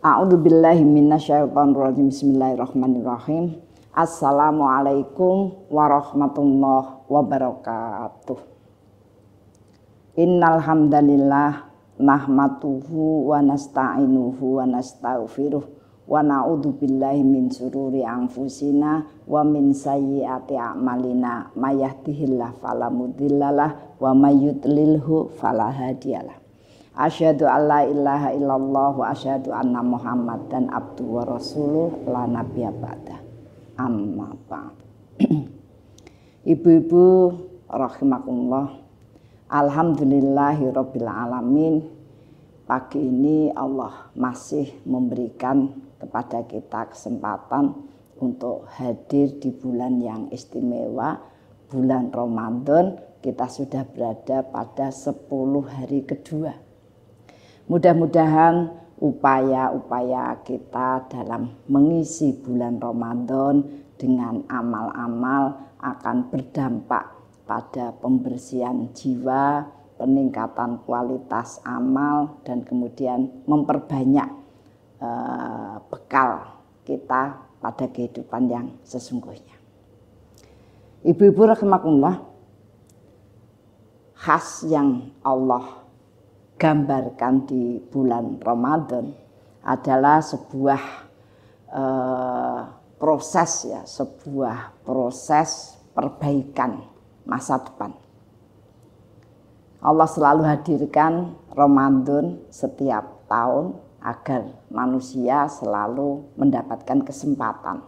A'udzubillahi minasyaitonirrajim. Bismillahirrahmanirrahim. Assalamualaikum warahmatullahi wabarakatuh. Innal hamdalillah nahmaduhu wa nasta'inuhu wa nastaghfiruh wa na'udzubillahi min syururi anfusina wa min sayyiati a'malina. May yahdihillahu fala mudhillalah wa may yudlilhu fala hadiyalah. Asyhadu alla ilaha illallah wa asyhadu anna Muhammadan abduhu wa rasuluh la nabiyya ba'da. Amma ba'd. Ibu-ibu rahimakumullah. Alhamdulillahirabbil alamin. Pagi ini Allah masih memberikan kepada kita kesempatan untuk hadir di bulan yang istimewa, bulan Ramadan. Kita sudah berada pada 10 hari kedua. Mudah-mudahan upaya-upaya kita dalam mengisi bulan Ramadan dengan amal-amal akan berdampak pada pembersihan jiwa, peningkatan kualitas amal, dan kemudian memperbanyak bekal kita pada kehidupan yang sesungguhnya. Ibu-ibu rahimakumullah, khas yang Allah gambarkan di bulan Ramadan adalah sebuah proses perbaikan masa depan. Allah selalu hadirkan Ramadan setiap tahun agar manusia selalu mendapatkan kesempatan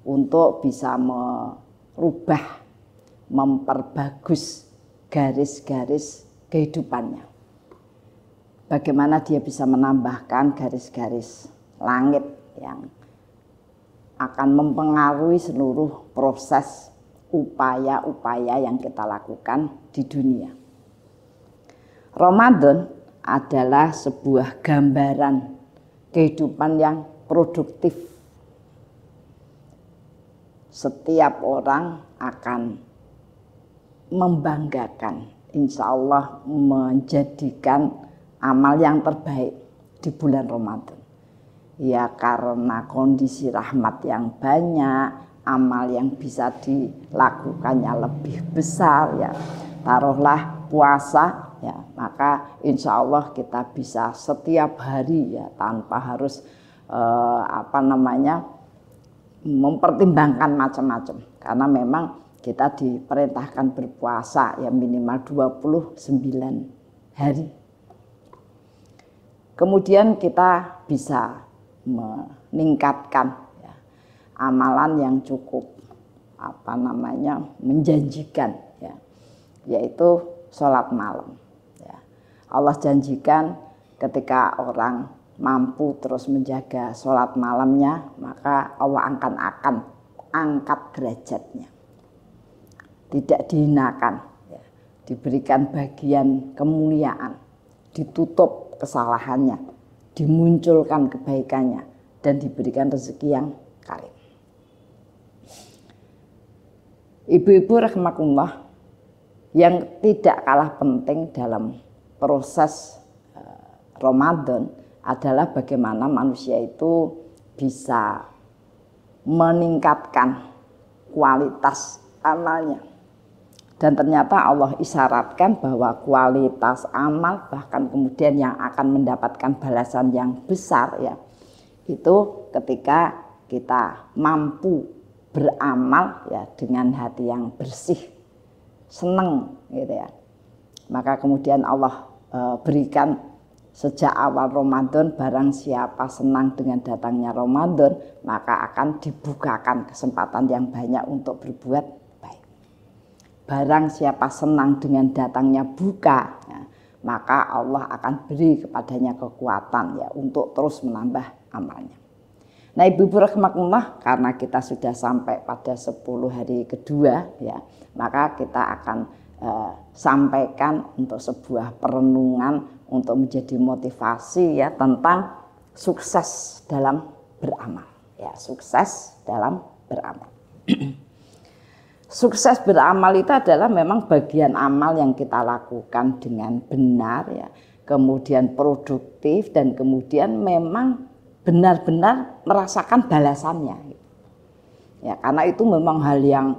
untuk bisa merubah, memperbagus garis-garis kehidupannya. Bagaimana dia bisa menambahkan garis-garis langit yang akan mempengaruhi seluruh proses upaya-upaya yang kita lakukan di dunia. Ramadan adalah sebuah gambaran kehidupan yang produktif. Setiap orang akan membanggakan, insya Allah menjadikan amal yang terbaik di bulan Ramadan. Ya karena kondisi rahmat yang banyak, amal yang bisa dilakukannya lebih besar ya. Taruhlah puasa ya, maka insya Allah kita bisa setiap hari ya tanpa harus mempertimbangkan macam-macam. Karena memang kita diperintahkan berpuasa ya minimal 29 hari. Kemudian kita bisa meningkatkan ya, amalan yang cukup menjanjikan ya, yaitu sholat malam. Ya. Allah janjikan ketika orang mampu terus menjaga sholat malamnya, maka Allah akan angkat derajatnya, tidak dihinakan, ya, diberikan bagian kemuliaan, ditutup kesalahannya, dimunculkan kebaikannya, dan diberikan rezeki yang karim. Ibu-ibu rahimakumullah, yang tidak kalah penting dalam proses Ramadan adalah bagaimana manusia itu bisa meningkatkan kualitas amalnya. Dan ternyata Allah isyaratkan bahwa kualitas amal bahkan kemudian yang akan mendapatkan balasan yang besar ya, itu ketika kita mampu beramal ya dengan hati yang bersih, senang gitu ya. Maka kemudian Allah berikan sejak awal Ramadan, barang siapa senang dengan datangnya Ramadan, maka akan dibukakan kesempatan yang banyak untuk berbuat. Barang siapa senang dengan datangnya buka, ya, maka Allah akan beri kepadanya kekuatan ya untuk terus menambah amalnya. Nah, ibu-ibu rahimakumullah, karena kita sudah sampai pada 10 hari kedua ya, maka kita akan sampaikan untuk sebuah perenungan untuk menjadi motivasi ya tentang sukses dalam beramal. Ya, sukses dalam beramal. Sukses beramal itu adalah memang bagian amal yang kita lakukan dengan benar ya. kemudian produktif, dan kemudian memang benar-benar merasakan balasannya. Ya, karena itu memang hal yang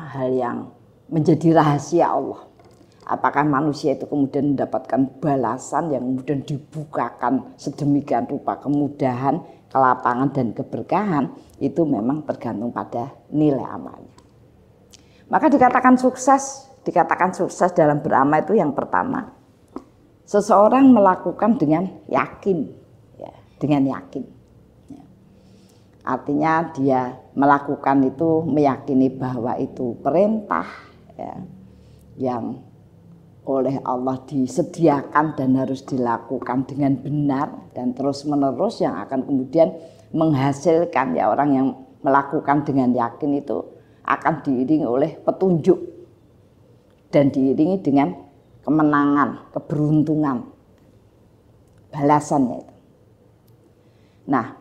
hal yang menjadi rahasia Allah. Apakah manusia itu kemudian mendapatkan balasan yang kemudian dibukakan sedemikian rupa, kemudahan, kelapangan, dan keberkahan, itu memang tergantung pada nilai amalnya. Maka dikatakan sukses dalam beramal itu yang pertama, seseorang melakukan dengan yakin, ya, dengan yakin. Ya. Artinya dia melakukan itu meyakini bahwa itu perintah, ya, yang oleh Allah disediakan dan harus dilakukan dengan benar dan terus menerus, yang akan kemudian menghasilkan, ya, orang yang melakukan dengan yakin itu akan diiringi oleh petunjuk dan diiringi dengan kemenangan, keberuntungan, balasannya itu. Nah,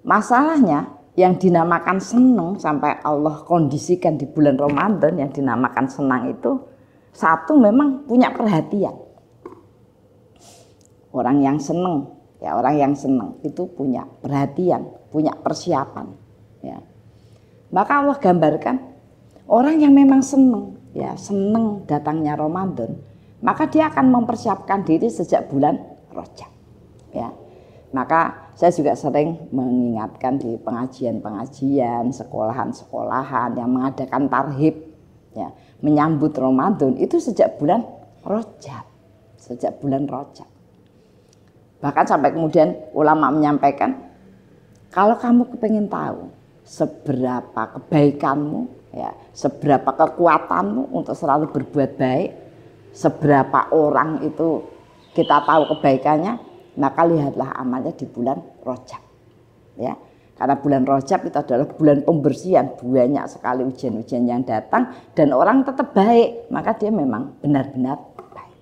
masalahnya yang dinamakan senang sampai Allah kondisikan di bulan Ramadan, yang dinamakan senang itu satu memang punya perhatian. Orang yang senang itu punya perhatian, punya persiapan. Ya. Maka Allah gambarkan orang yang memang senang, ya, senang datangnya Ramadan, maka dia akan mempersiapkan diri sejak bulan Rajab. Ya. Maka saya juga sering mengingatkan di pengajian-pengajian, sekolahan-sekolahan yang mengadakan tarhib, ya, menyambut Ramadan itu sejak bulan Rajab, Bahkan sampai kemudian ulama menyampaikan, kalau kamu kepengen tahu seberapa kebaikanmu, ya, seberapa kekuatanmu untuk selalu berbuat baik, seberapa orang itu kita tahu kebaikannya, maka lihatlah amalnya di bulan Rajab, ya. Karena bulan Rajab itu adalah bulan pembersihan, banyak sekali ujian-ujian yang datang dan orang tetap baik, maka dia memang benar-benar baik.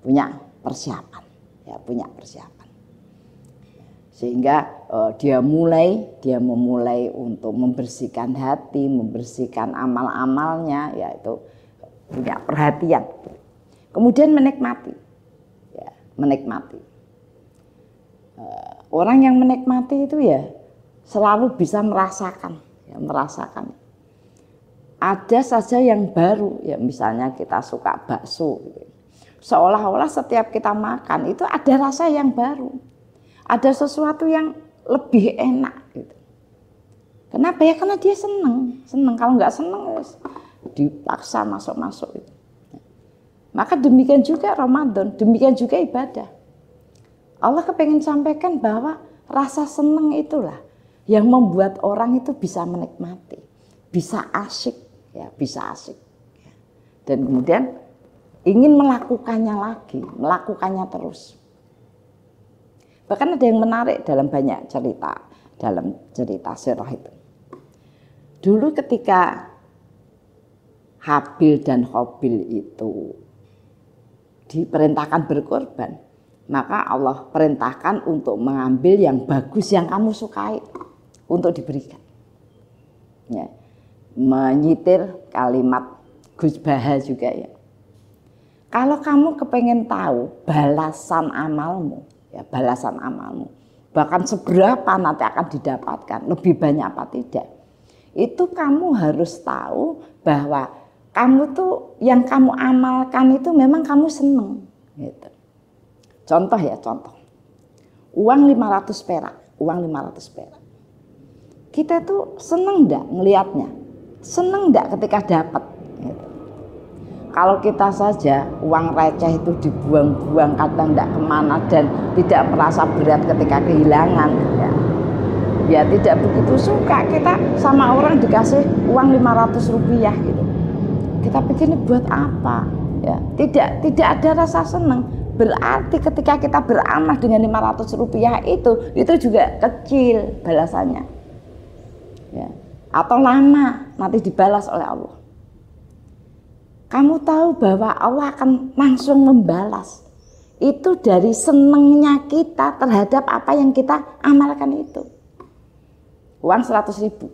Punya persiapan, ya, punya persiapan. Sehingga dia memulai untuk membersihkan hati, membersihkan amal-amalnya, yaitu punya perhatian. Kemudian menikmati, ya, menikmati. Orang yang menikmati itu ya selalu bisa merasakan, ya, merasakan. Ada saja yang baru, ya, misalnya kita suka bakso, gitu. Seolah-olah setiap kita makan itu ada rasa yang baru, ada sesuatu yang lebih enak, gitu. Kenapa ya? Karena dia senang. Kalau nggak senang, dipaksa masuk. Gitu. Maka demikian juga Ramadan, demikian juga ibadah. Allah kepengen sampaikan bahwa rasa senang itulah yang membuat orang itu bisa menikmati, bisa asyik, ya, bisa asyik. Dan kemudian ingin melakukannya lagi, melakukannya terus. Bahkan ada yang menarik dalam banyak cerita, dalam cerita sirah itu. Dulu ketika Habil dan Qabil itu diperintahkan berkorban, maka Allah perintahkan untuk mengambil yang bagus yang kamu sukai untuk diberikan. Ya. Menyitir kalimat Gus Baha juga, ya. Kalau kamu kepengen tahu balasan amalmu, ya, balasan amalmu, bahkan seberapa nanti akan didapatkan, lebih banyak apa tidak, itu kamu harus tahu bahwa kamu tuh yang kamu amalkan itu memang kamu seneng, gitu. Contoh, ya, contoh. Uang 500 perak. Kita tuh seneng enggak ngelihatnya? Seneng enggak ketika dapat? Gitu. Kalau kita saja uang receh itu dibuang-buang, kadang enggak kemana dan tidak merasa berat ketika kehilangan, ya. Ya tidak begitu suka kita sama orang dikasih uang 500 rupiah gitu. Kita pikir ini buat apa? Ya, tidak ada rasa seneng. Berarti ketika kita beramal dengan 500 rupiah itu juga kecil balasannya, ya. Atau lama nanti dibalas oleh Allah. Kamu tahu bahwa Allah akan langsung membalas. Itu dari senengnya kita terhadap apa yang kita amalkan itu. Uang 100 ribu,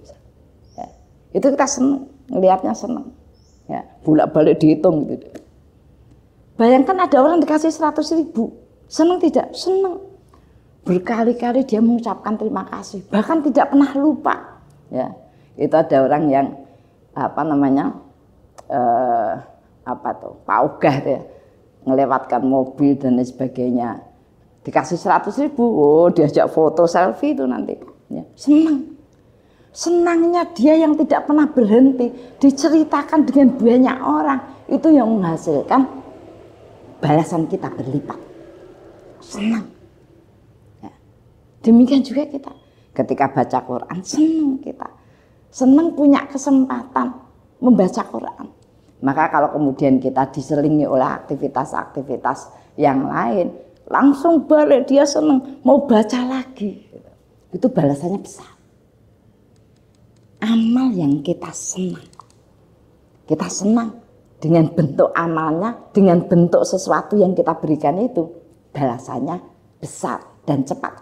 ya. Itu kita seneng, ngelihatnya seneng, ya. Bolak-balik dihitung gitu. Bayangkan ada orang dikasih 100.000, senang tidak? Senang. Berkali-kali dia mengucapkan terima kasih, bahkan tidak pernah lupa. Ya, itu ada orang yang Pak Ogah ya, ngelewatkan mobil dan lain sebagainya, dikasih 100.000, oh diajak foto selfie itu nanti. Ya, senang. Senangnya dia yang tidak pernah berhenti, diceritakan dengan banyak orang, itu yang menghasilkan balasan kita berlipat. Senang. Ya. Demikian juga kita ketika baca Quran, senang kita. Senang punya kesempatan membaca Quran. Maka kalau kemudian kita diselingi oleh aktivitas-aktivitas yang lain, langsung balik dia senang, mau baca lagi. Itu balasannya besar. Amal yang kita senang. Kita senang dengan bentuk amalnya, dengan bentuk sesuatu yang kita berikan itu, balasannya besar dan cepat.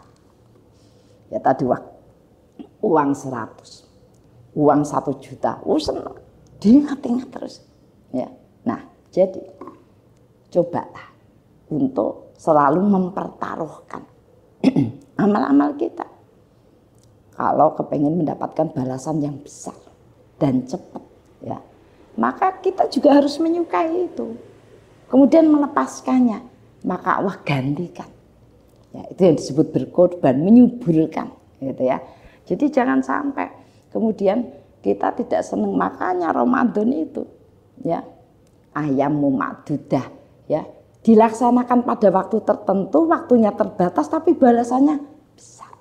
Ya tadi uang 100, uang 1 juta, senang, diingat-ingat terus. Ya, nah jadi cobalah untuk selalu mempertaruhkan amal-amal kita. Kalau kepengen mendapatkan balasan yang besar dan cepat, ya, maka kita juga harus menyukai itu. Kemudian melepaskannya, maka Allah gantikan. Ya, itu yang disebut berkorban, menyuburkan, gitu ya. Jadi jangan sampai kemudian kita tidak senang. Makanya Ramadan itu, ya, ayyamu ma'dudah, ya, dilaksanakan pada waktu tertentu, waktunya terbatas, tapi balasannya besar.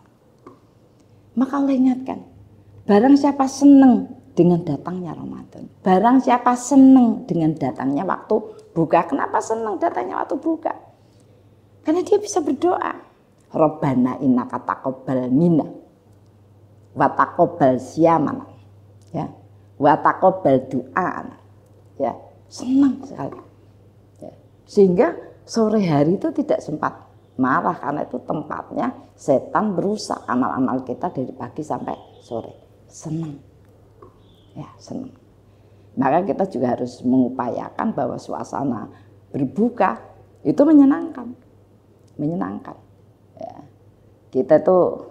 Maka Allah ingatkan, barang siapa senang dengan datangnya Ramadan, barang siapa senang dengan datangnya waktu buka. Kenapa senang datangnya waktu buka? Karena dia bisa berdoa, Rabbana innaka taqabbal minna wa taqabbal siyamana, ya, wa taqabbal du'ana, ya, senang sekali. Ya. Sehingga sore hari itu tidak sempat marah, karena itu tempatnya setan berusak amal-amal kita dari pagi sampai sore. Senang. Ya, senang. Maka kita juga harus mengupayakan bahwa suasana berbuka itu menyenangkan. Menyenangkan. Ya. Kita tuh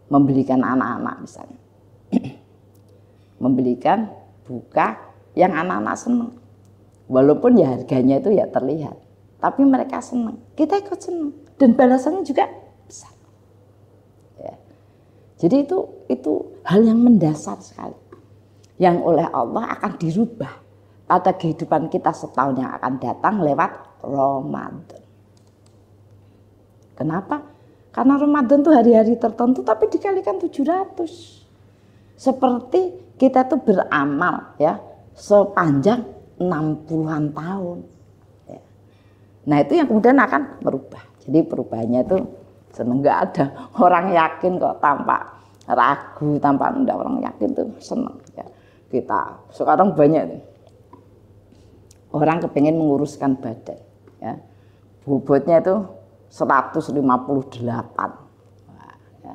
membelikan anak-anak misalnya. Membelikan buka yang anak-anak senang. Walaupun ya harganya itu ya terlihat, tapi mereka senang. Kita ikut senang. Dan balasannya juga besar. Ya. Jadi itu hal yang mendasar sekali, yang oleh Allah akan dirubah pada kehidupan kita setahun yang akan datang lewat Ramadan. Kenapa? Karena Ramadan itu hari-hari tertentu tapi dikalikan 700. Seperti kita tuh beramal, ya, sepanjang 60-an tahun. Ya. Nah itu yang kemudian akan merubah. Jadi perubahannya itu seneng, nggak ada orang yakin kok tanpa ragu, tanpa enggak, orang yakin tuh seneng. Ya. Kita sekarang banyak nih, orang kepengen menguruskan badan, ya, bobotnya itu 158. Nah, ya.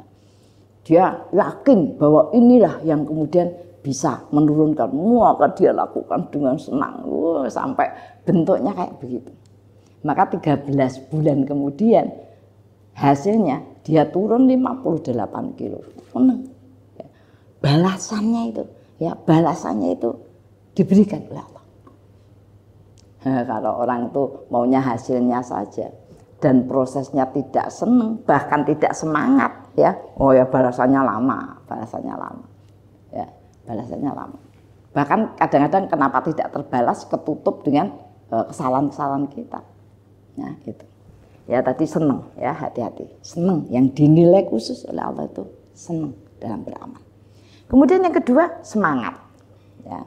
Dia yakin bahwa inilah yang kemudian bisa menurunkan, maka dia lakukan dengan senang, sampai bentuknya kayak begitu. Maka 13 bulan kemudian hasilnya dia turun 58 kilo. Senang. Ya. Balasannya itu, ya, balasannya itu diberikan oleh Allah. Nah, kalau orang itu maunya hasilnya saja dan prosesnya tidak senang, bahkan tidak semangat, ya, oh ya balasannya lama, ya, balasannya lama. Bahkan kadang-kadang kenapa tidak terbalas, ketutup dengan kesalahan-kesalahan kita. Nah, gitu. Ya tadi senang, ya, hati-hati. Senang yang dinilai khusus oleh Allah itu senang dalam beramal. Kemudian yang kedua, semangat. Ya,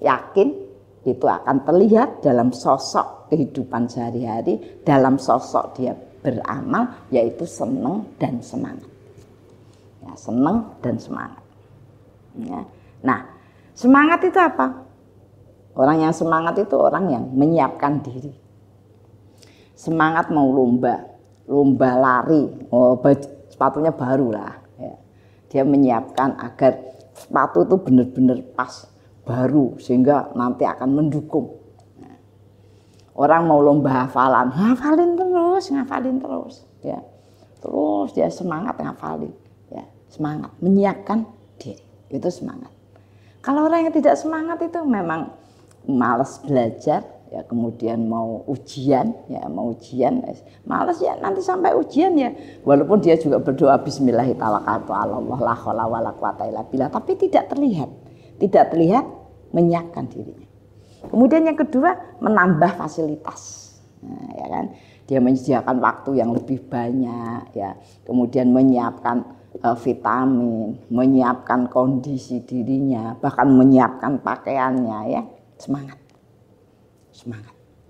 yakin itu akan terlihat dalam sosok kehidupan sehari-hari, dalam sosok dia beramal, yaitu senang dan semangat. Ya, senang dan semangat. Ya. Nah, semangat itu apa? Orang yang semangat itu orang yang menyiapkan diri. Semangat mau lomba lari, sepatunya baru lah. Ya. Dia menyiapkan agar sepatu itu benar-benar pas, baru, sehingga nanti akan mendukung. Nah. Orang mau lomba hafalan, ngafalin terus, ya. Terus dia semangat ngafalin, ya, semangat menyiapkan diri, itu semangat. Kalau orang yang tidak semangat itu memang malas belajar, ya, kemudian mau ujian, malas ya, nanti sampai ujian ya, walaupun dia juga berdoa Bismillahirrahmanirrahim, la haula wala quwata illa billah, tapi tidak terlihat menyiapkan dirinya. Kemudian yang kedua, menambah fasilitas, nah, ya kan, dia menyediakan waktu yang lebih banyak, ya, kemudian menyiapkan vitamin, menyiapkan kondisi dirinya, bahkan menyiapkan pakaiannya, ya, semangat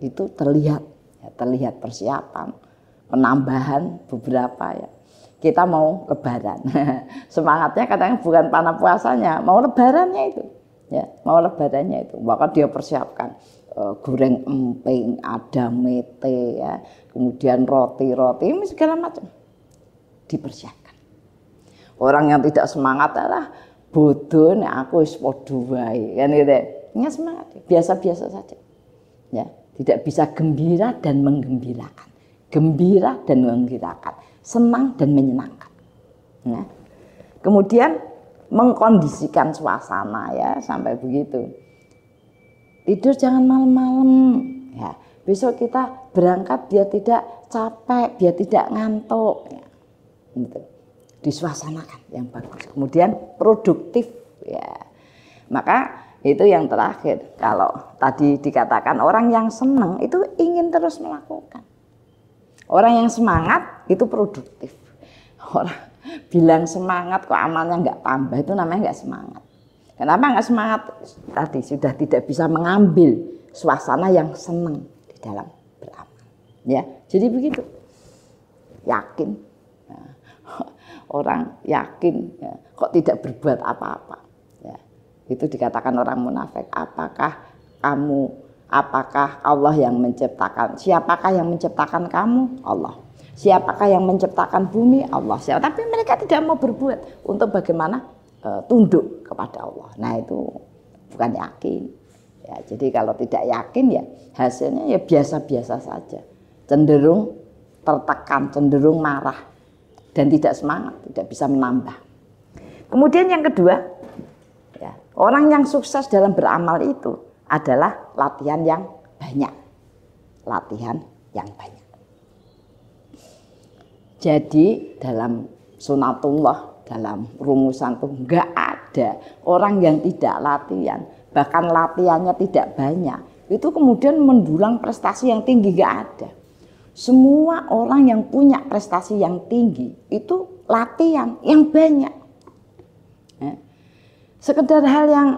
itu terlihat, ya, terlihat persiapan, penambahan beberapa, ya. Kita mau lebaran, semangatnya kadang bukan panah puasanya, mau lebarannya itu. Ya, mau lebarannya itu, maka dia persiapkan goreng emping, ada mete, ya, kemudian roti ini segala macam dipersiapkan. Orang yang tidak semangat adalah bodoh, nek aku wis padha wae, kan gitu. Nya semangat, biasa-biasa saja. Ya, tidak bisa gembira dan menggembirakan. Gembira dan menggembirakan, senang dan menyenangkan. Ya. Kemudian mengkondisikan suasana, ya, sampai begitu. Tidur jangan malam-malam, ya. Besok kita berangkat biar tidak capek, biar tidak ngantuk, ya. Gitu. Disuasanakan yang bagus. Kemudian produktif, ya. Maka itu yang terakhir. Kalau tadi dikatakan orang yang senang itu ingin terus melakukan. Orang yang semangat itu produktif. Orang bilang semangat kok amalnya nggak tambah, itu namanya nggak semangat. Kenapa nggak semangat? Tadi sudah tidak bisa mengambil suasana yang senang di dalam beramal. Ya, jadi begitu. Yakin, nah, orang yakin, ya, kok tidak berbuat apa-apa. Ya, itu dikatakan orang munafik. Apakah Allah yang menciptakan? Siapakah yang menciptakan kamu? Allah. Siapakah yang menciptakan bumi? Allah. Tapi mereka tidak mau berbuat untuk bagaimana tunduk kepada Allah. Nah, itu bukan yakin. Ya, jadi kalau tidak yakin ya hasilnya ya biasa-biasa saja. Cenderung tertekan, cenderung marah dan tidak semangat, tidak bisa menambah. Kemudian yang kedua, ya, orang yang sukses dalam beramal itu adalah latihan yang banyak. Latihan yang banyak. Jadi dalam sunatullah, dalam rumusan itu enggak ada orang yang tidak latihan, bahkan latihannya tidak banyak, itu kemudian mendulang prestasi yang tinggi, enggak ada. Semua orang yang punya prestasi yang tinggi itu latihan yang banyak. Ya. Sekedar hal yang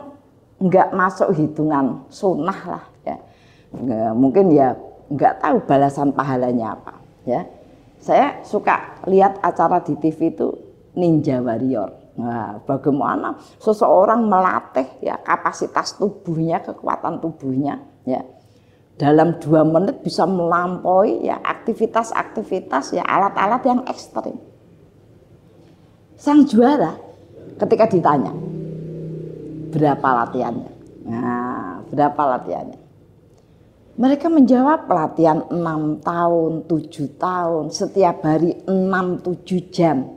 enggak masuk hitungan sunnah lah, ya. Mungkin ya enggak tahu balasan pahalanya apa, ya. Saya suka lihat acara di TV itu Ninja Warrior. Nah, bagaimana seseorang melatih, ya, kapasitas tubuhnya, kekuatan tubuhnya, ya. Dalam 2 menit bisa melampaui, ya, aktivitas-aktivitas, ya, alat-alat yang ekstrim. Sang juara ketika ditanya berapa latihannya? Nah, berapa latihannya? Mereka menjawab pelatihan 6 tahun, 7 tahun, setiap hari 6-7 jam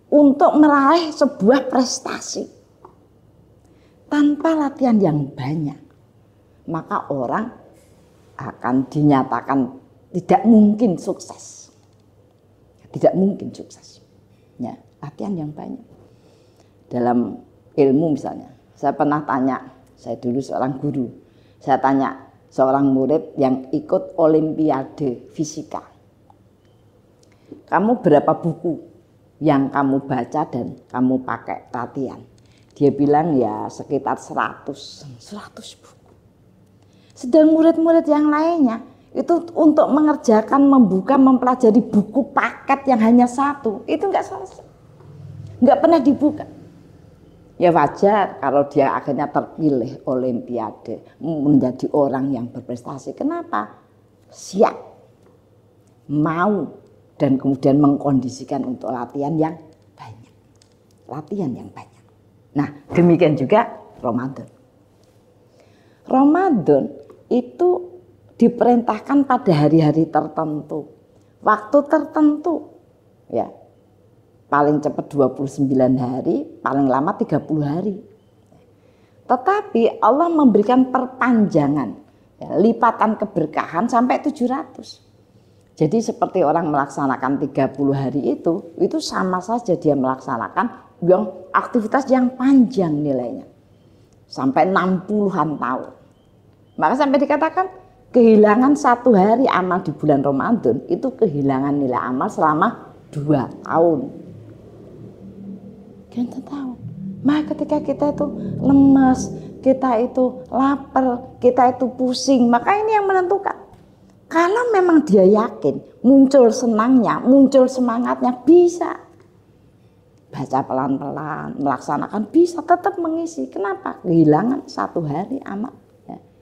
untuk meraih sebuah prestasi. Tanpa latihan yang banyak, maka orang akan dinyatakan tidak mungkin sukses. Tidak mungkin sukses. Ya, latihan yang banyak. Dalam ilmu misalnya, saya pernah tanya, saya dulu seorang guru, saya tanya seorang murid yang ikut olimpiade fisika, kamu berapa buku yang kamu baca dan kamu pakai latihan? Dia bilang ya sekitar 100 buku. Sedang murid-murid yang lainnya itu untuk mengerjakan, membuka, mempelajari buku paket yang hanya 1, itu enggak selesai, enggak pernah dibuka. Ya wajar kalau dia akhirnya terpilih olimpiade, menjadi orang yang berprestasi. Kenapa? Siap, mau, dan kemudian mengkondisikan untuk latihan yang banyak. Latihan yang banyak. Nah, demikian juga Ramadan. Ramadan itu diperintahkan pada hari-hari tertentu, waktu tertentu, ya. Paling cepat 29 hari, paling lama 30 hari. Tetapi Allah memberikan perpanjangan, ya, lipatan keberkahan sampai 700. Jadi seperti orang melaksanakan 30 hari itu sama saja dia melaksanakan yang aktivitas yang panjang nilainya. Sampai 60-an tahun. Maka sampai dikatakan kehilangan 1 hari amal di bulan Ramadan itu kehilangan nilai amal selama 2 tahun. Kita tahu. Maka ketika kita itu lemas, kita itu lapar, kita itu pusing, maka ini yang menentukan. Kalau memang dia yakin, muncul senangnya, muncul semangatnya, bisa baca pelan-pelan, melaksanakan, bisa tetap mengisi. Kenapa? Kehilangan 1 hari amal.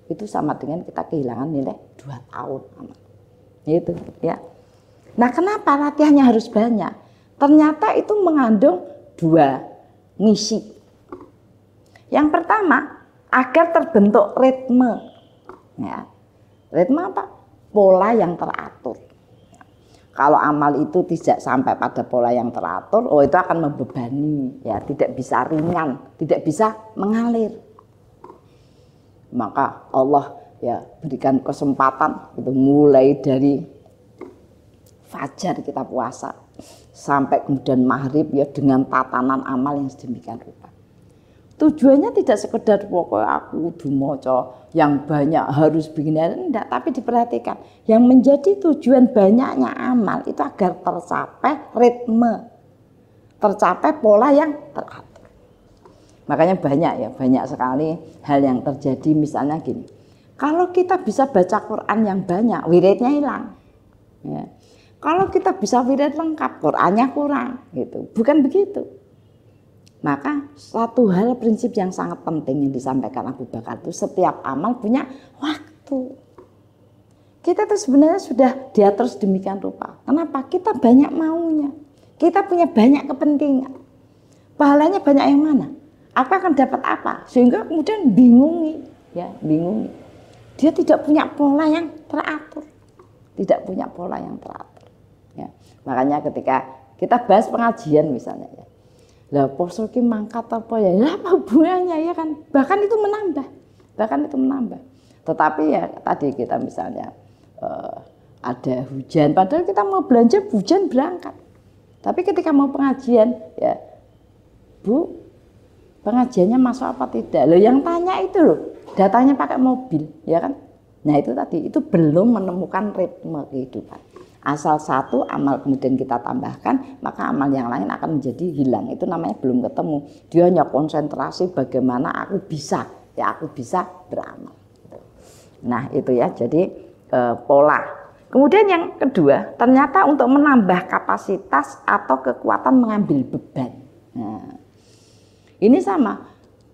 Itu sama dengan kita kehilangan nilai 2 tahun amal. Gitu ya. Nah, kenapa latihannya harus banyak? Ternyata itu mengandung 2 misi. Yang pertama, agar terbentuk ritme. Ya. Ritme apa? Pola yang teratur. Kalau amal itu tidak sampai pada pola yang teratur, itu akan membebani, ya, tidak bisa ringan, tidak bisa mengalir. Maka Allah ya berikan kesempatan itu mulai dari fajar kita puasa sampai kemudian maghrib ya dengan tatanan amal yang sedemikian rupa. Tujuannya tidak sekedar pokoknya aku kudu maca yang banyak harus begini, enggak, tapi diperhatikan yang menjadi tujuan banyaknya amal itu agar tercapai ritme, tercapai pola yang teratur. Makanya banyak sekali hal yang terjadi, misalnya gini. Kalau kita bisa baca Quran yang banyak, wiridnya hilang. Ya. Kalau kita bisa wirid lengkap, Qurannya kurang, gitu. Bukan begitu. Maka satu hal prinsip yang sangat penting yang disampaikan Abu Bakar itu setiap amal punya waktu. Kita tuh sebenarnya sudah diatur sedemikian rupa. Kenapa? Kita banyak maunya. Kita punya banyak kepentingan. Pahalanya banyak yang mana? Aku akan dapat apa? Sehingga kemudian bingungi. Dia tidak punya pola yang teratur. Tidak punya pola yang teratur. Ya. Makanya ketika kita bahas pengajian misalnya, ya. Lah poso ki mangkat apa ya? Lah apa hubungannya ya kan? Bahkan itu menambah. Tetapi ya tadi kita misalnya ada hujan, padahal kita mau belanja hujan berangkat. Tapi ketika mau pengajian, ya Bu, pengajiannya masuk apa tidak? Loh yang tanya itu loh, datanya pakai mobil, ya kan? Nah itu tadi, itu belum menemukan ritme kehidupan. Asal satu amal kemudian kita tambahkan, maka amal yang lain akan menjadi hilang. Itu namanya belum ketemu. Dia hanya konsentrasi bagaimana aku bisa beramal. Nah itu ya, jadi pola. Kemudian yang kedua, ternyata untuk menambah kapasitas atau kekuatan mengambil beban. Nah, ini sama,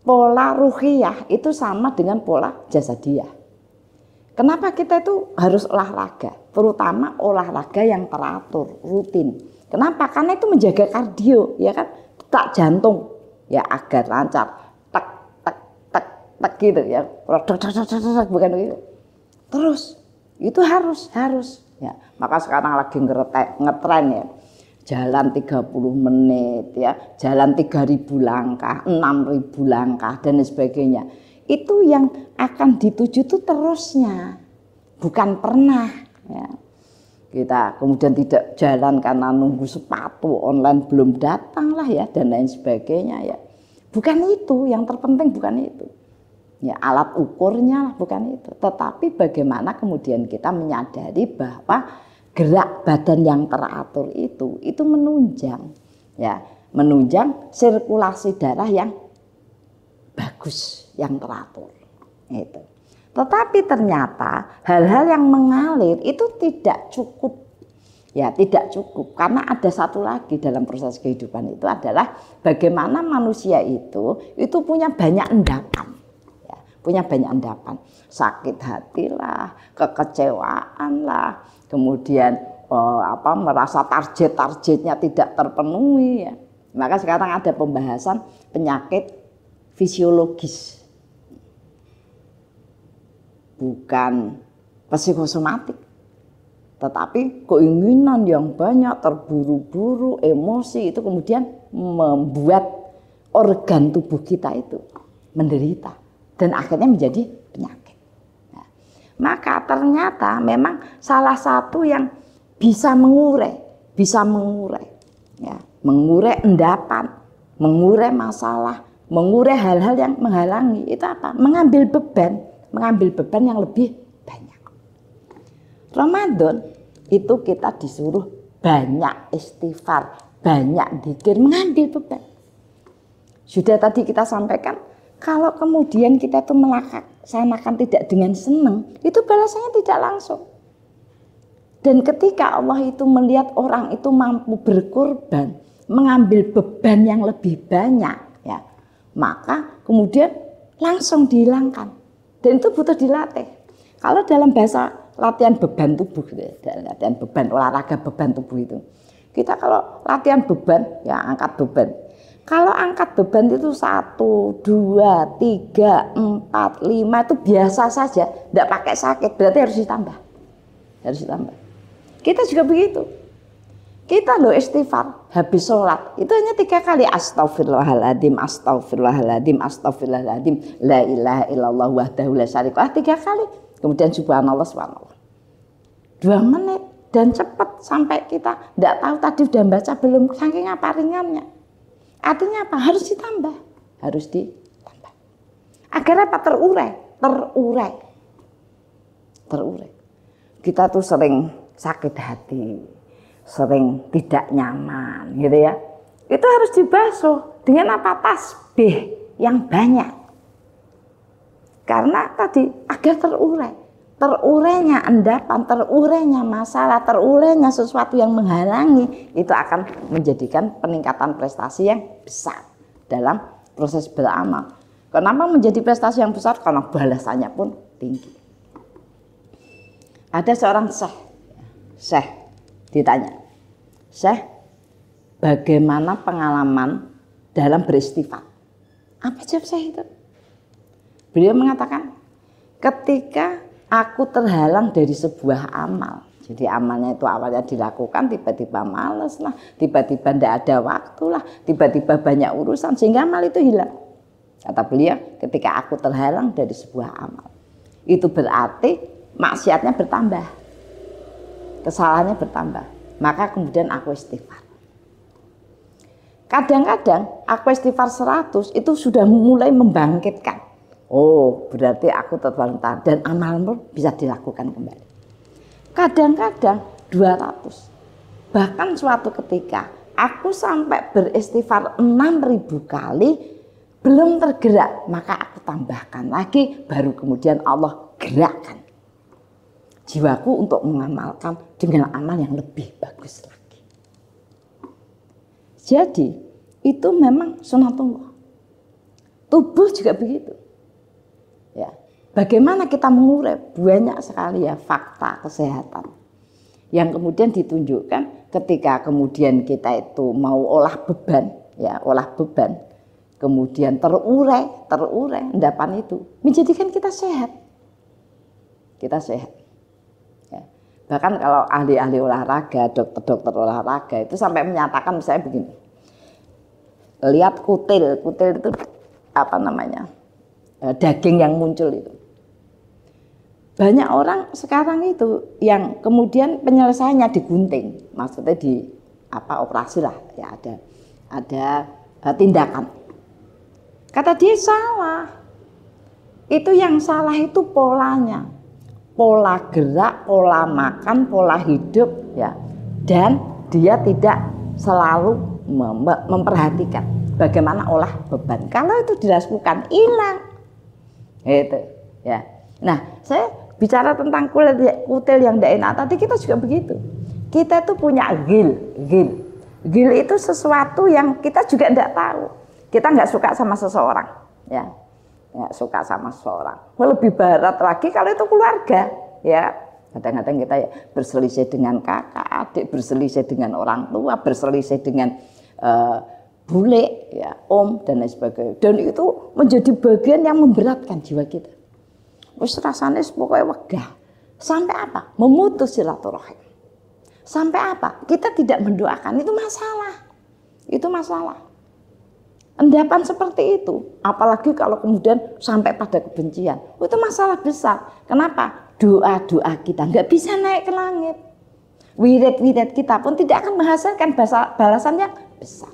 pola ruhiyah itu sama dengan pola jasadiyah. Kenapa kita itu harus olahraga? Terutama olahraga yang teratur, rutin. Kenapa? Karena itu menjaga kardio, ya kan? Detak jantung, ya agar lancar. Tak, tak, tak, tak gitu ya. Bukan begitu. Terus, itu harus. Ya. Maka sekarang lagi ngetren ya. Jalan 30 menit ya, jalan 3.000 langkah, 6.000 langkah dan sebagainya. Itu yang akan dituju itu terusnya, bukan pernah ya. Kita kemudian tidak jalan karena nunggu sepatu online belum datang lah ya dan lain sebagainya ya. Bukan itu, yang terpenting bukan itu. Ya alat ukurnya lah bukan itu, tetapi bagaimana kemudian kita menyadari bahwa gerak badan yang teratur itu menunjang ya, menunjang sirkulasi darah yang bagus, yang teratur itu. Tetapi ternyata hal-hal yang mengalir itu tidak cukup. Ya, tidak cukup karena ada satu lagi dalam proses kehidupan itu adalah bagaimana manusia itu punya banyak endapan. Ya, punya banyak endapan. Sakit hati lah, kekecewaan lah, kemudian merasa targetnya tidak terpenuhi ya. Maka sekarang ada pembahasan penyakit fisiologis, bukan psikosomatik. Tetapi keinginan yang banyak, terburu-buru, emosi itu kemudian membuat organ tubuh kita itu menderita dan akhirnya menjadi penyakit. Nah, maka ternyata memang salah satu yang bisa mengurai ya, mengurai endapan, mengurai masalah, mengurai hal-hal yang menghalangi itu apa? Mengambil beban yang lebih banyak. Ramadan itu kita disuruh banyak istighfar, banyak zikir, mengambil beban. Sudah tadi kita sampaikan, kalau kemudian kita itu melaksanakan tidak dengan senang, itu balasannya tidak langsung. Dan ketika Allah itu melihat orang itu mampu berkorban, mengambil beban yang lebih banyak, ya, maka kemudian langsung dihilangkan. Dan itu butuh dilatih. Kalau dalam bahasa latihan beban tubuh, latihan beban, olahraga beban tubuh itu, kita kalau latihan beban, ya angkat beban. Kalau angkat beban itu 1, 2, 3, 4, 5 itu biasa saja, tidak pakai sakit, berarti harus ditambah. Kita juga begitu. Kita loh istighfar habis sholat itu hanya 3 kali, astagfirullahaladzim, astagfirullahaladzim, astagfirullahaladzim, la ilaha illallah wahdahu la syarika lah, 3 kali. Kemudian subhanallah, subhanallah. 2 menit dan cepat sampai kita tidak tahu tadi sudah baca belum, saking apa ringannya. Artinya apa? Harus ditambah. Agar apa? Terurai. Kita tuh sering sakit hati, sering tidak nyaman gitu ya. Itu harus dibasuh dengan apa? Tasbih yang banyak. Karena tadi agar terurai. Terurainya endapan, terurainya masalah, terurainya sesuatu yang menghalangi, itu akan menjadikan peningkatan prestasi yang besar dalam proses beramal. Kenapa menjadi prestasi yang besar? Karena balasannya pun tinggi. Ada seorang syekh ditanya, "Syekh, bagaimana pengalaman dalam beristighfar?" Apa jawab syekh itu? Beliau mengatakan, ketika aku terhalang dari sebuah amal. Jadi amalnya itu awalnya dilakukan, tiba-tiba males lah, tiba-tiba tidak ada waktu lah, tiba-tiba banyak urusan sehingga amal itu hilang. Kata beliau, ketika aku terhalang dari sebuah amal, itu berarti maksiatnya bertambah, kesalahannya bertambah. Maka kemudian aku istighfar. Kadang-kadang aku istighfar 100 itu sudah mulai membangkitkan. Oh, berarti aku terbantar dan amalmu bisa dilakukan kembali. Kadang-kadang 200. Bahkan suatu ketika aku sampai beristighfar 6.000 kali belum tergerak, maka aku tambahkan lagi, baru kemudian Allah gerakkan jiwaku untuk mengamalkan dengan amal yang lebih bagus lagi. Jadi itu memang sunatullah. Tubuh juga begitu. Ya, bagaimana kita mengurai? Banyak sekali ya fakta kesehatan yang kemudian ditunjukkan ketika kemudian kita itu mau olah beban, kemudian terurai endapan itu menjadikan kita sehat. Ya. Bahkan kalau ahli-ahli olahraga, dokter-dokter olahraga itu sampai menyatakan misalnya begini, lihat kutil itu apa namanya? Daging yang muncul itu. Banyak orang sekarang itu yang kemudian penyelesaiannya digunting, maksudnya di operasi lah, ya ada tindakan. Kata dia salah. Itu yang salah itu polanya. Pola gerak, pola makan, pola hidup ya. Dan dia tidak selalu memperhatikan bagaimana olah beban. Kalau itu dilakukan hilang. Itu ya. Nah, saya bicara tentang kutil yang tidak enak tadi, kita juga begitu. Kita tuh punya ghil itu sesuatu yang kita juga tidak tahu. Kita nggak suka sama seseorang, ya, nggak suka sama seseorang. Lebih berat lagi kalau itu keluarga, ya. Kadang-kadang kita ya berselisih dengan kakak, adik, berselisih dengan orang tua, berselisih dengan bule, ya, om dan lain sebagainya. Dan itu menjadi bagian yang memberatkan jiwa kita. Wis rasane pokoknya wegah. Sampai apa? Memutus silaturahim. Sampai apa? Kita tidak mendoakan, itu masalah. Itu masalah. Endapan seperti itu, apalagi kalau kemudian sampai pada kebencian, itu masalah besar. Kenapa? Doa-doa kita nggak bisa naik ke langit. Wirid-wirid kita pun tidak akan menghasilkan balasan yang besar.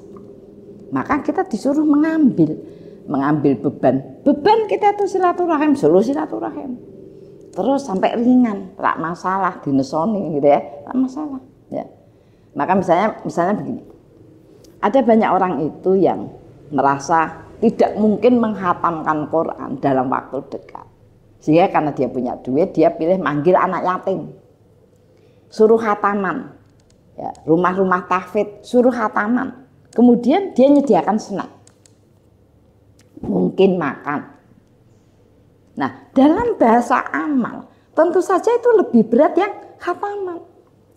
Maka kita disuruh mengambil beban kita itu silaturahim, solusi silaturahim. Terus sampai ringan, tak masalah dinesoni gitu ya, tak masalah. Ya. Maka misalnya begini, ada banyak orang itu yang merasa tidak mungkin menghatamkan Quran dalam waktu dekat, sehingga karena dia punya duit, dia pilih manggil anak yatim, suruh khataman, ya, rumah-rumah tahfidz, suruh khataman. Kemudian dia menyediakan snack, mungkin makan. Nah, dalam bahasa amal, tentu saja itu lebih berat yang khataman,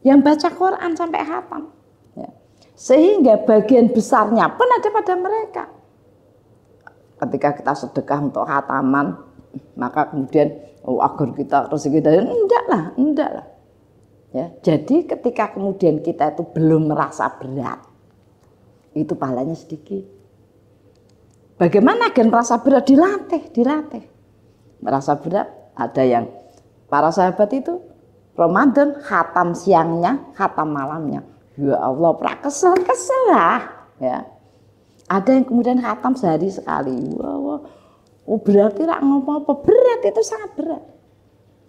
yang baca Quran sampai khatam. Ya. Sehingga bagian besarnya pun ada pada mereka. Ketika kita sedekah untuk khataman, maka kemudian agar kita rezeki dari enggak lah. Ya, jadi ketika kemudian kita itu belum merasa berat, itu pahalanya sedikit. Bagaimana agar merasa berat? Dilatih. Merasa berat, ada yang para sahabat itu Ramadan khatam siangnya, khatam malamnya. Ya Allah, kesel lah. Ya. Ada yang kemudian khatam sehari sekali. Wah. Berarti rak ngomong apa? Berat, itu sangat berat.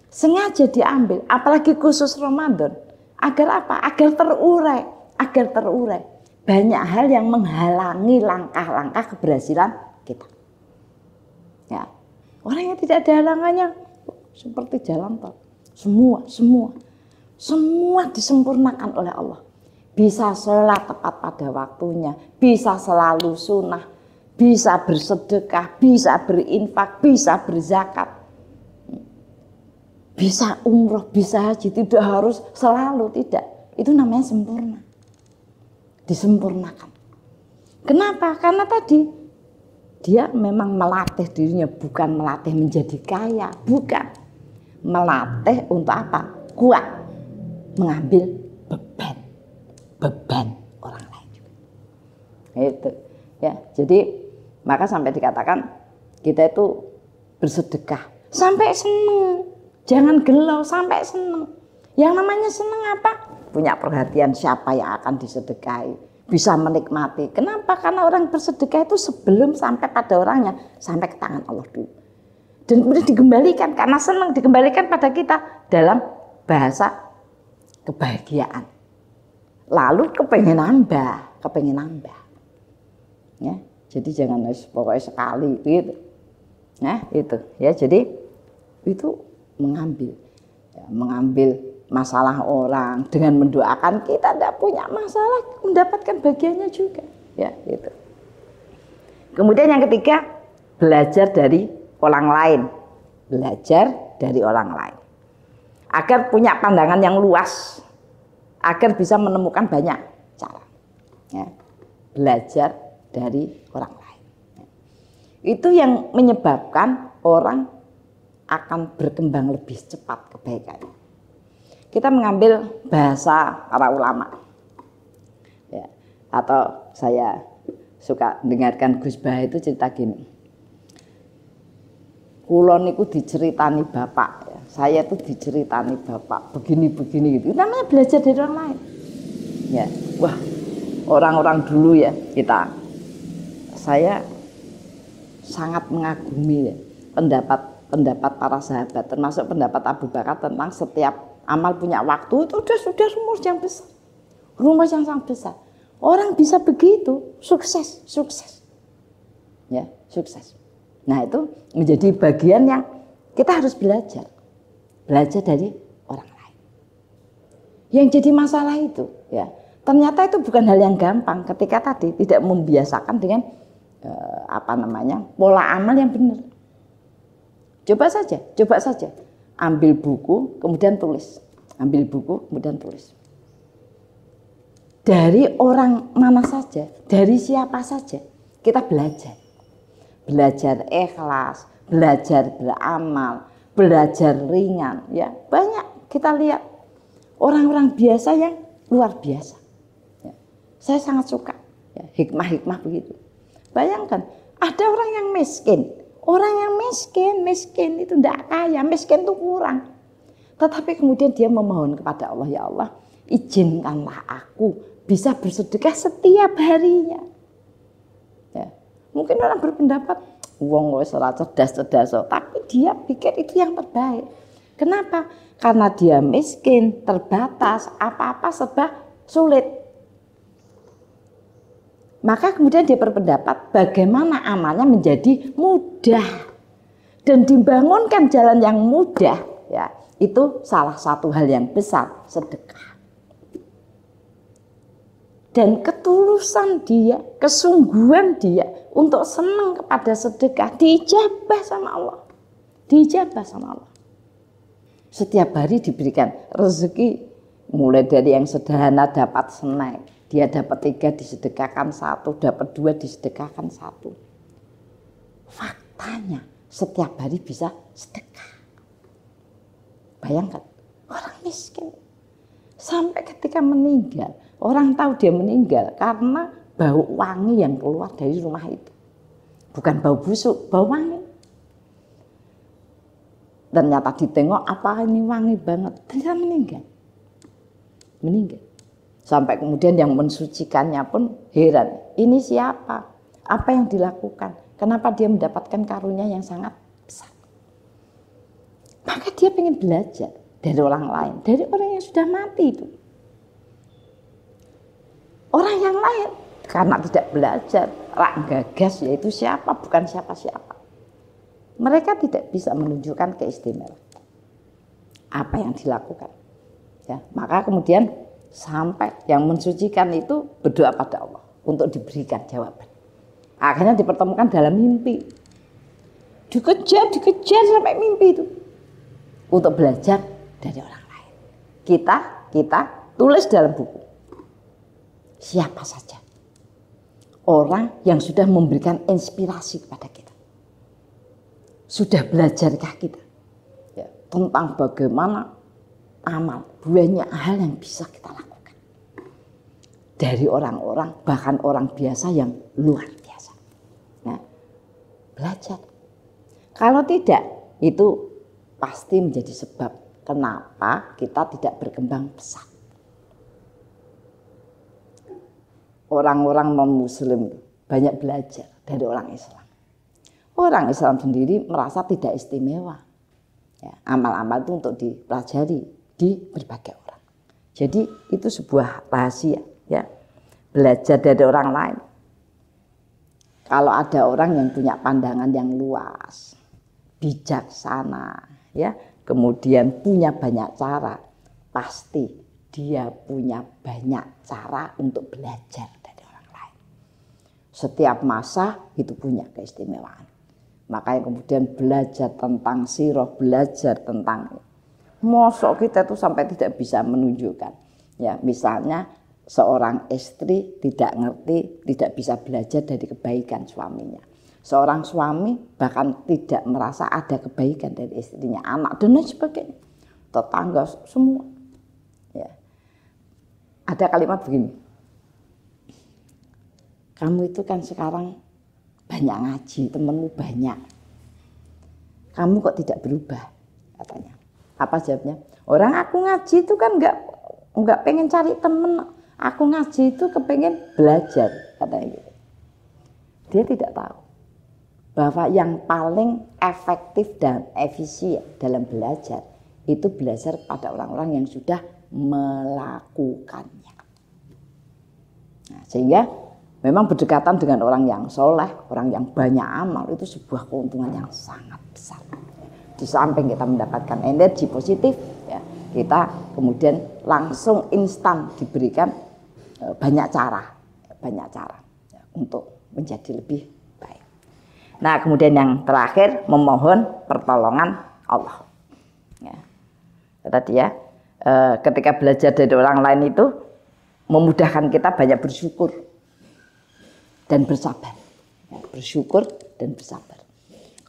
Sengaja diambil, apalagi khusus Ramadan. Agar apa? Agar terurai. Banyak hal yang menghalangi langkah-langkah keberhasilan kita. Ya. Orang yang tidak ada halangannya seperti jalan tol. Semua disempurnakan oleh Allah. Bisa sholat tepat pada waktunya, bisa selalu sunnah, bisa bersedekah, bisa berinfak, bisa berzakat, bisa umroh, bisa haji. Tidak harus selalu, tidak. Itu namanya sempurna. Disempurnakan. Kenapa? Karena tadi dia memang melatih dirinya, bukan melatih menjadi kaya, bukan. Melatih untuk apa? Kuat mengambil beban orang lain juga. Itu ya. Jadi maka sampai dikatakan kita itu bersedekah sampai seneng, jangan gelau, sampai seneng. Yang namanya seneng apa? Punya perhatian siapa yang akan disedekahi, bisa menikmati. Kenapa? Karena orang bersedekah itu sebelum sampai pada orangnya, sampai ke tangan Allah dulu. Dan kemudian dikembalikan, karena senang dikembalikan pada kita dalam bahasa kebahagiaan. Lalu kepengen nambah. Ya, jadi jangan pokoknya sekali gitu. Nah, itu ya, jadi itu mengambil masalah orang dengan mendoakan, kita tidak punya masalah, mendapatkan bagiannya juga, ya itu. Kemudian yang ketiga, belajar dari orang lain, agar punya pandangan yang luas, agar bisa menemukan banyak cara. Ya. Belajar dari orang lain. Itu yang menyebabkan orang akan berkembang lebih cepat kebaikannya. Kita mengambil bahasa para ulama, ya, atau saya suka dengarkan Gus Bah itu cerita gini. Kulon niku diceritani bapak, ya. Saya tuh diceritani bapak begini gitu. Namanya belajar dari orang lain. Ya, wah, orang-orang dulu ya kita. Saya sangat mengagumi ya, pendapat para sahabat, termasuk pendapat Abu Bakar tentang setiap amal punya waktu itu sudah rumus yang besar, rumus yang sangat besar. Orang bisa begitu, sukses, ya, sukses. Nah itu menjadi bagian yang kita harus belajar dari orang lain. Yang jadi masalah itu, ya, ternyata itu bukan hal yang gampang ketika tadi tidak membiasakan dengan pola amal yang benar. Coba saja. Ambil buku, kemudian tulis. Dari orang mana saja, dari siapa saja, kita belajar. Belajar ikhlas, belajar beramal, belajar ringan. Ya, banyak kita lihat orang-orang biasa yang luar biasa. Ya. Saya sangat suka ya, hikmah-hikmah begitu. Bayangkan, ada orang yang miskin. Orang yang miskin itu tidak kaya, miskin itu kurang. Tetapi kemudian dia memohon kepada Allah, ya Allah, izinkanlah aku bisa bersedekah setiap harinya. Ya. Mungkin orang berpendapat, wong wis ora cerdas-cerdas, tapi dia pikir itu yang terbaik. Kenapa? Karena dia miskin, terbatas, apa-apa serba sulit. Maka kemudian dia berpendapat bagaimana amalnya menjadi mudah. Dan dibangunkan jalan yang mudah, ya, itu salah satu hal yang besar, sedekah. Dan ketulusan dia, kesungguhan dia untuk senang kepada sedekah dijabah sama Allah. Dijabah sama Allah. Setiap hari diberikan rezeki, mulai dari yang sederhana dapat snack. Dia dapat 3 disedekahkan 1, dapat 2 disedekahkan 1. Faktanya setiap hari bisa sedekah. Bayangkan, orang miskin sampai ketika meninggal, orang tahu dia meninggal karena bau wangi yang keluar dari rumah itu. Bukan bau busuk, bau wangi. Ternyata ditengok, apa ini wangi banget, ternyata meninggal. Meninggal. Sampai kemudian yang mensucikannya pun heran, ini siapa? Apa yang dilakukan? Kenapa dia mendapatkan karunia yang sangat besar? Maka dia ingin belajar dari orang lain, dari orang yang sudah mati itu. Orang yang lain karena tidak belajar, rak gagas, yaitu siapa, bukan siapa-siapa. Mereka tidak bisa menunjukkan keistimewaan apa yang dilakukan. Ya, maka kemudian sampai yang mensucikan itu berdoa pada Allah untuk diberikan jawaban. Akhirnya dipertemukan dalam mimpi. Dikejar sampai mimpi itu. Untuk belajar dari orang lain. Kita tulis dalam buku. Siapa saja orang yang sudah memberikan inspirasi kepada kita. Sudah belajarkah kita ya, tentang bagaimana amal, banyak hal yang bisa kita lakukan dari orang-orang, bahkan orang biasa yang luar biasa. Nah, belajar. Kalau tidak, itu pasti menjadi sebab kenapa kita tidak berkembang pesat. Orang-orang non-muslim banyak belajar dari orang Islam. Orang Islam sendiri merasa tidak istimewa. Ya, amal-amal itu untuk dipelajari di berbagai orang. Jadi itu sebuah rahasia, ya. Belajar dari orang lain. Kalau ada orang yang punya pandangan yang luas, bijaksana, ya, kemudian punya banyak cara, pasti dia punya banyak cara untuk belajar dari orang lain. Setiap masa itu punya keistimewaan. Makanya kemudian belajar tentang sirah, belajar tentang mosok kita itu sampai tidak bisa menunjukkan. Ya, misalnya seorang istri tidak ngerti, tidak bisa belajar dari kebaikan suaminya. Seorang suami bahkan tidak merasa ada kebaikan dari istrinya, anak dan lain sebagainya. Tetangga semua. Ya. Ada kalimat begini. Kamu itu kan sekarang banyak ngaji, temenmu banyak. Kamu kok tidak berubah, katanya. Apa jawabnya? Orang aku ngaji itu kan enggak pengen cari temen. Aku ngaji itu kepengen belajar, katanya gitu. Dia tidak tahu bahwa yang paling efektif dan efisien dalam belajar itu belajar pada orang-orang yang sudah melakukannya. Nah, sehingga memang berdekatan dengan orang yang soleh, orang yang banyak amal itu sebuah keuntungan yang sangat besar. Di samping kita mendapatkan energi positif, ya, kita kemudian langsung instan diberikan banyak cara ya, untuk menjadi lebih baik. Nah, kemudian yang terakhir memohon pertolongan Allah. Ya. Tadi ya, ketika belajar dari orang lain itu memudahkan kita banyak bersyukur dan bersabar. Ya, bersyukur dan bersabar.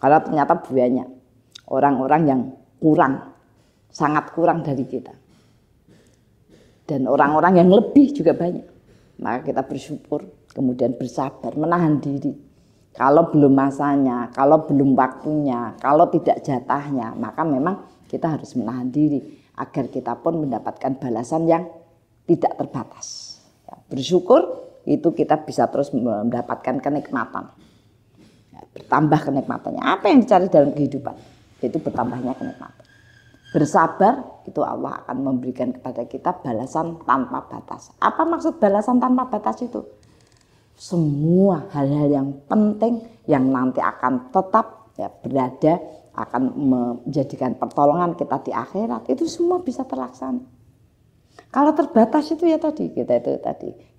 Karena ternyata banyak orang-orang yang kurang sangat kurang dari kita. Dan orang-orang yang lebih juga banyak. Maka kita bersyukur, kemudian bersabar, menahan diri. Kalau belum masanya, kalau belum waktunya, kalau tidak jatahnya, maka memang kita harus menahan diri agar kita pun mendapatkan balasan yang tidak terbatas. Ya, bersyukur itu kita bisa terus mendapatkan kenikmatan. Ya, bertambah kenikmatannya. Apa yang dicari dalam kehidupan? Itu bertambahnya kenikmatan. Bersabar itu Allah akan memberikan kepada kita balasan tanpa batas. Apa maksud balasan tanpa batas itu? Semua hal-hal yang penting yang nanti akan tetap ya, berada, akan menjadikan pertolongan kita di akhirat, itu semua bisa terlaksana. Kalau terbatas itu ya tadi,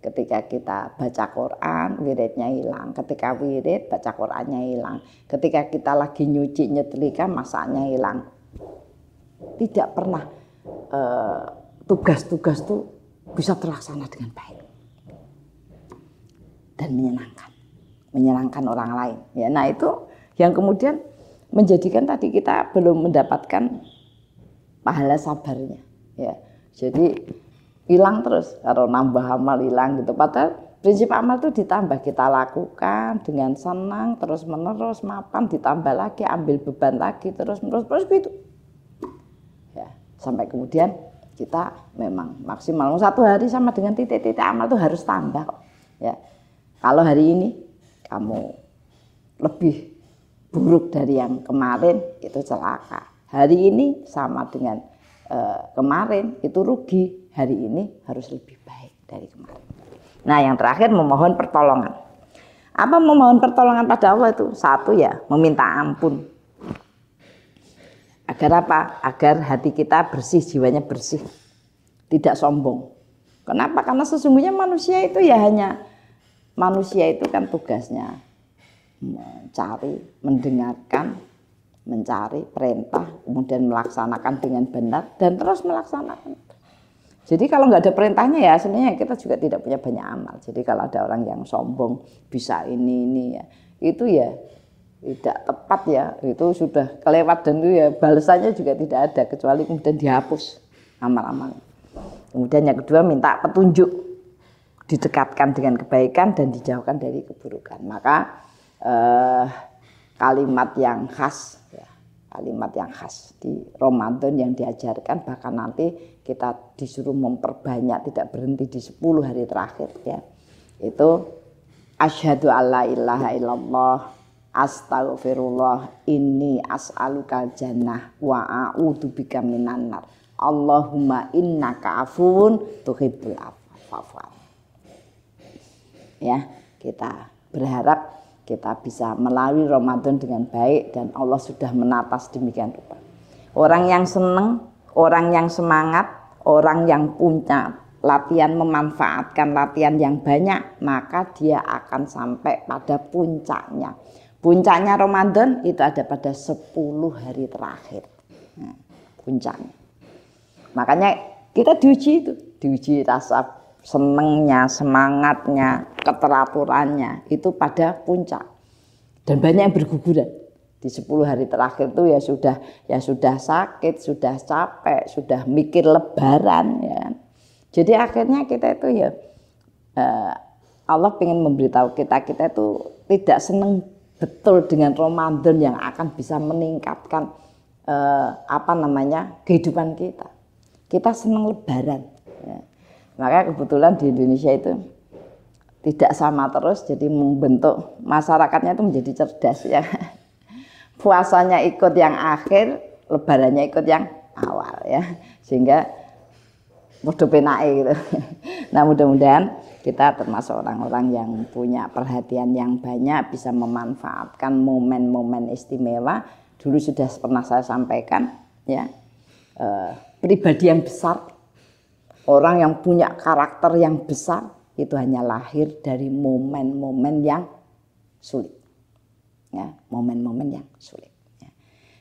ketika kita baca Quran, wiridnya hilang. Ketika wirid, baca Qurannya hilang. Ketika kita lagi nyuci nyetrika, masaknya hilang. Tidak pernah tugas-tugas itu bisa terlaksana dengan baik dan menyenangkan orang lain. Ya, nah itu yang kemudian menjadikan tadi kita belum mendapatkan pahala sabarnya. Ya, jadi hilang terus kalau nambah amal hilang gitu. Padahal prinsip amal itu ditambah, kita lakukan dengan senang terus menerus, mapan ditambah lagi, ambil beban lagi terus gitu. Sampai kemudian kita memang maksimal. Satu hari sama dengan titik-titik amal itu harus tambah kok. Ya. Kalau hari ini kamu lebih buruk dari yang kemarin, itu celaka. Hari ini sama dengan kemarin, itu rugi. Hari ini harus lebih baik dari kemarin. Nah, yang terakhir memohon pertolongan. Apa memohon pertolongan pada Allah itu? Satu ya, meminta ampun. Agar apa? Agar hati kita bersih, jiwanya bersih, tidak sombong. Kenapa? Karena sesungguhnya manusia itu ya hanya manusia itu kan tugasnya mencari, mendengarkan, mencari perintah, kemudian melaksanakan dengan benar dan terus melaksanakan. Jadi kalau nggak ada perintahnya ya sebenarnya kita juga tidak punya banyak amal. Jadi kalau ada orang yang sombong bisa ini ya, itu ya tidak tepat ya, itu sudah kelewat dan itu ya balasannya juga tidak ada kecuali kemudian dihapus amal-amal. Kemudian yang kedua minta petunjuk, didekatkan dengan kebaikan dan dijauhkan dari keburukan. Maka kalimat yang khas ya, kalimat yang khas di Ramadan yang diajarkan, bahkan nanti kita disuruh memperbanyak, tidak berhenti di 10 hari terakhir ya. Itu asyhadu alla ilaha illallah astaghfirullah inni as'alukal jannah wa a'udzubika minan nar. Allahumma innaka afuwun tuhibbul afwa. Ya, kita berharap kita bisa melalui Ramadan dengan baik dan Allah sudah menata demikian rupa. Orang yang senang, orang yang semangat, orang yang punya latihan memanfaatkan latihan yang banyak, maka dia akan sampai pada puncaknya. Puncaknya Ramadan itu ada pada 10 hari terakhir. Nah, puncaknya. Makanya kita diuji rasa senengnya, semangatnya, keteraturannya itu pada puncak. Dan banyak yang berguguran. Di 10 hari terakhir itu ya sudah sakit, sudah capek, sudah mikir lebaran ya. Jadi akhirnya kita itu ya Allah ingin memberitahu kita itu tidak senang betul dengan Ramadan yang akan bisa meningkatkan kehidupan kita. Kita senang lebaran. Ya. Maka kebetulan di Indonesia itu tidak sama terus, jadi membentuk masyarakatnya itu menjadi cerdas ya. Puasanya ikut yang akhir, lebarannya ikut yang awal ya, sehingga mudah penake gitu. Nah mudah-mudahan kita termasuk orang-orang yang punya perhatian yang banyak, bisa memanfaatkan momen-momen istimewa. Dulu sudah pernah saya sampaikan ya, pribadi yang besar, orang yang punya karakter yang besar itu hanya lahir dari momen-momen yang sulit. Ya, momen-momen yang sulit. Ya.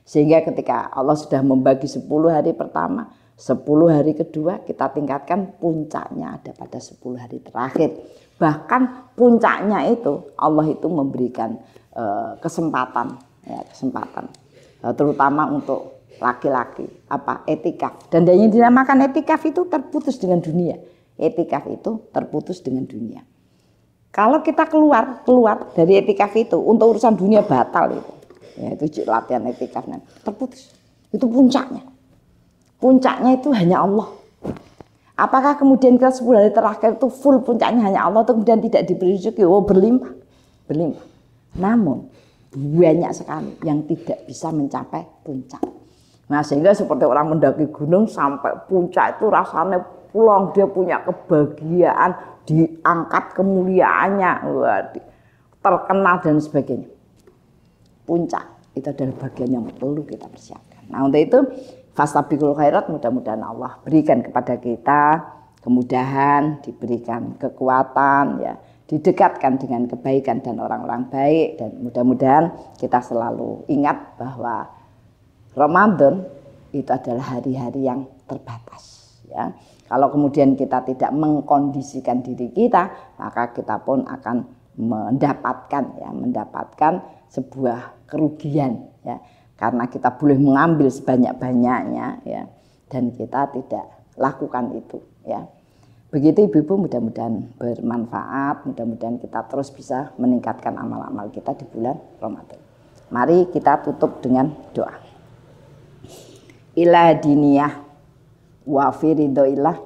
Sehingga ketika Allah sudah membagi 10 hari pertama, 10 hari kedua kita tingkatkan, puncaknya ada pada 10 hari terakhir. Bahkan puncaknya itu Allah itu memberikan kesempatan, terutama untuk laki-laki etikaf, dan yang dinamakan etikaf itu terputus dengan dunia. Etikaf itu terputus dengan dunia. Kalau kita keluar dari etikaf itu untuk urusan dunia batal itu, ya itu latihan etikaf terputus. Itu puncaknya. Puncaknya itu hanya Allah. Apakah kemudian kita 10 hari terakhir itu full puncaknya hanya Allah, atau kemudian tidak diberi rezeki? Oh, berlimpah. Namun banyak sekali yang tidak bisa mencapai puncak. Nah, sehingga seperti orang mendaki gunung sampai puncak itu rasanya pulang, dia punya kebahagiaan, diangkat kemuliaannya, terkenal dan sebagainya. Puncak itu adalah bagian yang perlu kita persiapkan. Nah, untuk itu fastabiqul khairat, mudah-mudahan Allah berikan kepada kita kemudahan, diberikan kekuatan, ya, didekatkan dengan kebaikan dan orang-orang baik, dan mudah-mudahan kita selalu ingat bahwa Ramadan itu adalah hari-hari yang terbatas, ya. Kalau kemudian kita tidak mengkondisikan diri kita, maka kita pun akan mendapatkan sebuah kerugian, ya. Karena kita boleh mengambil sebanyak-banyaknya, ya, dan kita tidak lakukan itu, ya. Begitu Ibu-ibu, mudah-mudahan bermanfaat, mudah-mudahan kita terus bisa meningkatkan amal-amal kita di bulan Ramadan. Mari kita tutup dengan doa. Ila diniyah wa firidhoillah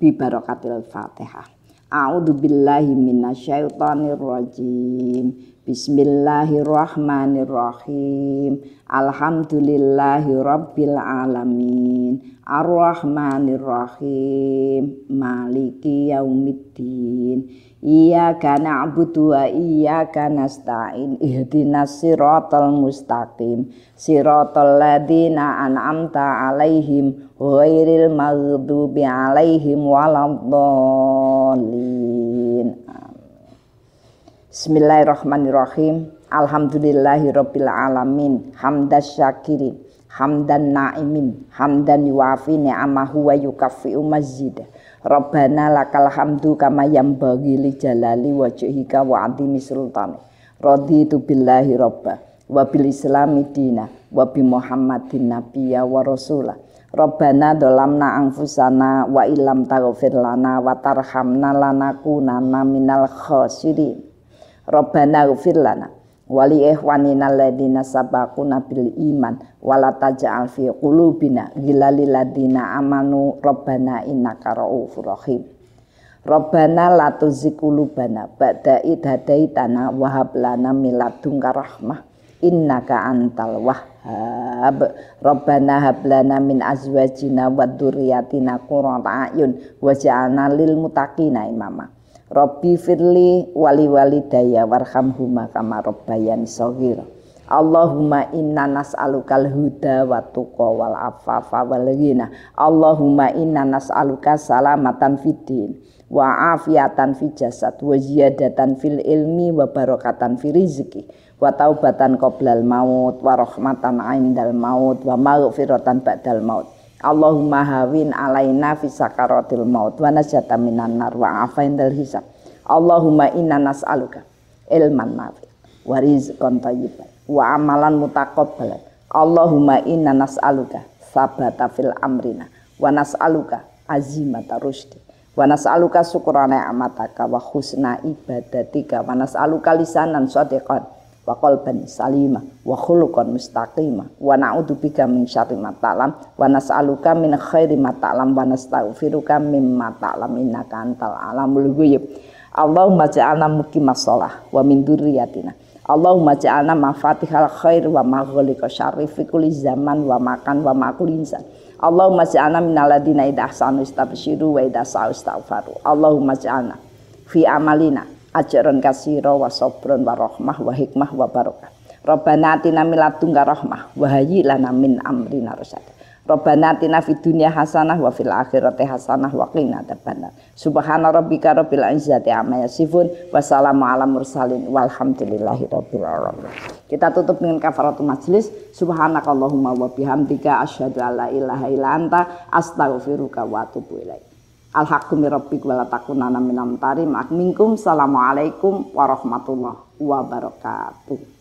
bi barakatil Fatihah. A'udzu billahi minasyaitonir rajim. Bismillahirrahmanirrahim. Alhamdulillahi rabbil alamin. Arrahmanirrahim. Maliki yaumiddin. Iyyaka na'budu wa iyyaka nasta'in. Ihdinas siratal mustaqim. Siratal ladzina an'amta 'alaihim ghairil maghdubi 'alaihim waladdallin. Bismillahirrahmanirrahim. Alhamdulillahirabbil alamin. Hamdas syakirin, hamdan na'imin, hamdan yuwafi ni'amahu wa yukaffi'u mazidah. Rabbana lakal hamdu kama yanbaghi li jalali wajhika wa 'azimi sultani. Raditu billahi rabba wa bil islami dina wa bi Muhammadin nabiyya wa rasulah. Rabbana dzalamna anfusana wa illam taghfir lana wa tarhamna lanakunanna minal khasirin. Rabbana ighfir lana wa li ikhwanina alladziina sabaquna bil iman wa la taj'al fi qulubina ghillan lil ladziina amanu rabbana innaka ra'ufur rahim. Rabbana la tuzigh qulubana ba'da idh hadaitana wa hab lana min ladunka rahmah innaka antal wahhab. Rabbana hab lana min azwajina wa dzurriyyatina qurrata a'yun waj'alna lil muttaqina imama. Rabbi firli wali walidayya warhamhuma kama rabbayani shaghira. Allahumma inna nas'alukal huda wa tuqa wal afafa wal ghina. Allahumma inna nas'aluka salamatan fid din wa afiatan fi jasad wa ziyadatan fil ilmi wa barakatan fi rizqi wa taubatan qoblal maut wa rahmatan 'indal maut wa maghfiratan ba'dal maut. Allahumma hawin alaina fi sakaratil maut wa najata minan nar wa afaindal hisab. Allahumma inna nas'aluka ilman nafi wa rizqan thayyiban wa amalan mutaqabbalan. Allahumma inna nas'aluka sabata fil amrina wa nas'aluka azimata rusdi wa nas'aluka syukra ni'mataka wa husna ibadatika wa nas'aluka lisanan shadiqan wa qalban salima wa khuluqan mustaqima wa na'udzubika min syarri ma ta'lam wa nas'aluka min khairi ma ta'lam wa nastaghfiruka mimma ta'lam innaka antal alamul ghuyub. Allahumma ja'alna muqimas shalah wa min dzurriyyatina. Allahumma ja'alna mafatihal khair wa maghliqa syarri fi kulli zaman wa makan wa ma'kul insan. Allahumma ja'alna minal ladzina idza ahsanu istabsyiru wa idza sa'u istaghfaru. Allahumma ja'alna fi amalina ajran katsira wa sabrun wa rahmah wa hikmah wa barakah. Rabbana atina min ladunka rahmah wa hayyi lana min amrina rasyada. Rabbana atina fid dunya hasanah wa fil akhirati hasanah wa qina adzabannar. Subhana rabbika rabbil izzati amma yasifun wa salamun alal mursalin walhamdulillahi rabbil alamin. Kita tutup dengan kafaratul majlis. Subhanakallahumma wa bihamdika asyhadu an la ilaha illa anta astaghfiruka wa atubu ilaik. Al-haqqu min rabbik wa la takunanna minal mumtarin. Assalamualaikum warahmatullahi wabarakatuh.